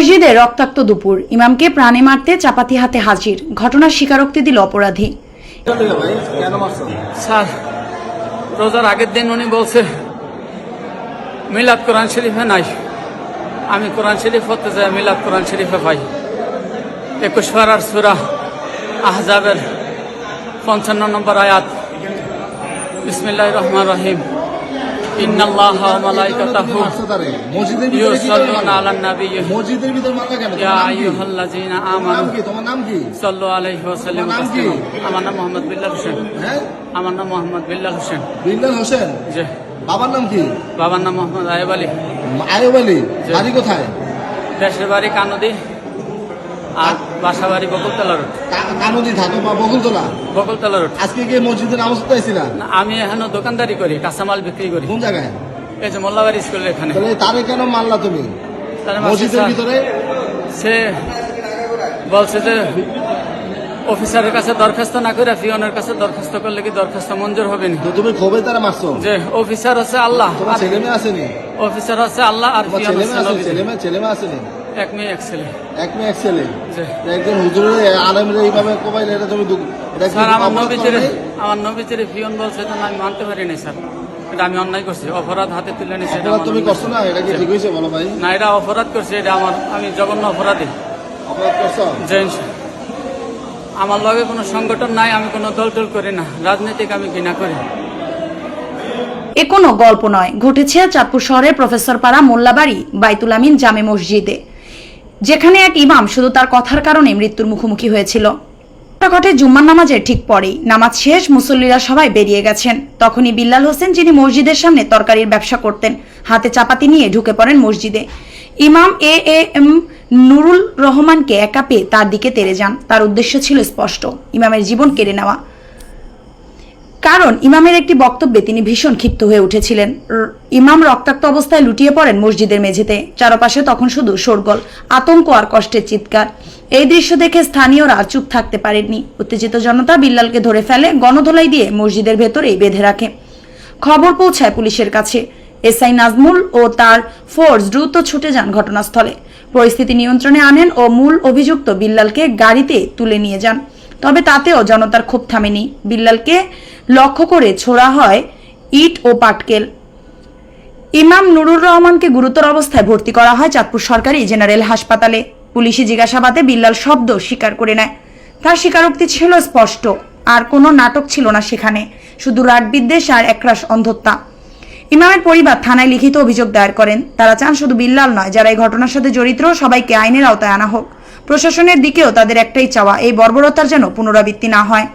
মসজিদে রক্তাক্ত দুপুর, ইমামকে প্রাণে মারতে চাপাতি হাতে হাজির, ঘটনার স্বীকারোক্তি দিল অপরাধী। স্যার, রোজার আগের দিন উনি বলছে মিলাদ কোরআন শরীফে নাই, আমি কোরআন শরীফ পড়তে যাই, মিলাদ কোরআন শরীফে পাই 21 পারার সূরা আহজাবের 55 নম্বর আয়াত, বিসমিল্লাহির রহমানির রহিম, ইন্নাল্লাহা ওয়া মালাইকাতাহু ইউসাল্লুনা আলান নাবী ইয়া আইয়ুহাল্লাযীনা আমানু সাল্লু আলাইহি ওয়া সাল্লিমু তাসলিমা। আমার নাম মোহাম্মদ বিল্লাল হোসেন। আমার নাম মোহাম্মদ বিল্লাল হোসেন। বিল্লাল হোসেন? জি। বাবার নাম কি? বাবার নাম মোহাম্মদ আয়ুব আলী। আয়ুব আলী, বাড়ি কোথায়? দেশের বাড়ি কানুদি, আর বাসা বাড়ি বকুলতলা রোড। কানুদি থাকো বা বকুলতলা? বকুলতলা রোড। আজকে কি মসজিদে নামাজ পড়তে আইছিলা? আমি এখনো দোকানদারি করি, কাঁচামাল বিক্রি করি। কোন জায়গায়? এই যে মোল্লাবাড়ি স্কুলের এখানে। তাহলে তারে কেন মারলা তুমি মসজিদের ভিতরে? সে বলছে যে অফিসারের কাছে দরখাস্ত না করে পিয়নের কাছে দরখাস্ত করলে কি দরখাস্ত মঞ্জুর হবে না। তো তুমি ক্ষোভে তারা মারছো? যে অফিসার হচ্ছে আল্লাহ, তোমার ছেলে মেয়ে আসেনি? অফিসার হচ্ছে আল্লাহ আর পিয়ন হচ্ছে নবী। ছেলে মেয়ে আসেনি? এক মেয়ে এক ছেলে। এক মেয়ে এক ছেলে? জি। একজন হুজুরের আলেমরে এইভাবে কোবাইলে এটা তুমি স্যার, আমার নবীজির পিয়ন বলছে তো আমি মানতে পারি না স্যার, এটা আমি অন্যায় করছি, অপরাধ হাতে তুলে নিছি। তুমি করছো না? এটা কি ঠিক হয়েছে বলো ভাই? না, এটা অপরাধ করছি, এটা আমি জঘন্য অপরাধী। অপরাধ করছো? আমার লগে কোনো সংগঠন নাই, আমি কোনো দল করি না, রাজনীতিক আমি ঘৃণা করি। এ কোনো গল্প নয়, ঘটেছে চাঁদপুর শহরের প্রফেসর পাড়া মোল্লাবাড়ি বাইতুল আমিন জামে মসজিদে, যেখানে এক ইমাম শুধু তার কথার কারণে মৃত্যুর মুখোমুখি হয়েছিল। ঘটে জুম্মার নামাজের ঠিক পরেই। নামাজ শেষ, মুসল্লিরা সবাই বেরিয়ে গেছেন। তখনই বিল্লাল হোসেন, যিনি মসজিদের সামনে তরকারির ব্যবসা করতেন, হাতে চাপাতি নিয়ে ঢুকে পড়েন মসজিদে। ইমাম এম নুরুল রহমানকে একা পেয়ে তার দিকে তেড়ে যান। তার উদ্দেশ্য ছিল স্পষ্ট, ইমামের জীবন কেড়ে নেওয়া। কারণ ইমামের একটি বক্তব্যে তিনি ভীষণ ক্ষিপ্ত হয়ে উঠেছিলেন। ইমাম রক্তাক্ত অবস্থায় লুটিয়ে পড়েন মসজিদের মেঝেতে। চারপাশে তখন শুধু শোরগোল, আতঙ্ক আর কষ্টের চিৎকার। এই দৃশ্য দেখে স্থানীয়রা চুপ থাকতে পারেননি। উত্তেজিত জনতা বিল্লালকে ধরে ফেলে, গণধোলাই দিয়ে মসজিদের ভেতরেই বেঁধে রাখে। খবর পৌঁছায় পুলিশের কাছে। এসআই নাজমুল ও তার ফোর্স দ্রুত ছুটে যান ঘটনাস্থলে, পরিস্থিতি নিয়ন্ত্রণে আনেন ও মূল অভিযুক্ত বিল্লালকে গাড়িতে তুলে নিয়ে যান। তবে তাতেও জনতার ক্ষোভ থামেনি। বিল্লালকে লক্ষ্য করে ছোড়া হয় ইট ও পাটকেল। ইমাম নুরুর রহমানকে গুরুতর অবস্থায় ভর্তি করা হয় চাঁদপুর সরকারি জেনারেল হাসপাতালে। পুলিশি জিজ্ঞাসাবাদে বিল্লাল শব্দ স্বীকার করে নেয়। তার স্বীকারোক্তি ছিল স্পষ্ট, আর কোনো নাটক ছিল না সেখানে, শুধু রাট বিদ্বেষ আর একরাশ অন্ধতা। ইমামের পরিবার থানায় লিখিত অভিযোগ দায়ের করেন। তারা চান শুধু বিল্লাল নয়, যারা এই ঘটনার সাথে জড়িত সবাইকে আইনের আওতায় আনা হোক। প্রশাসনের দিকেও তাদের একটাই চাওয়া, এই বর্বরতার যেন পুনরাবৃত্তি না হয়।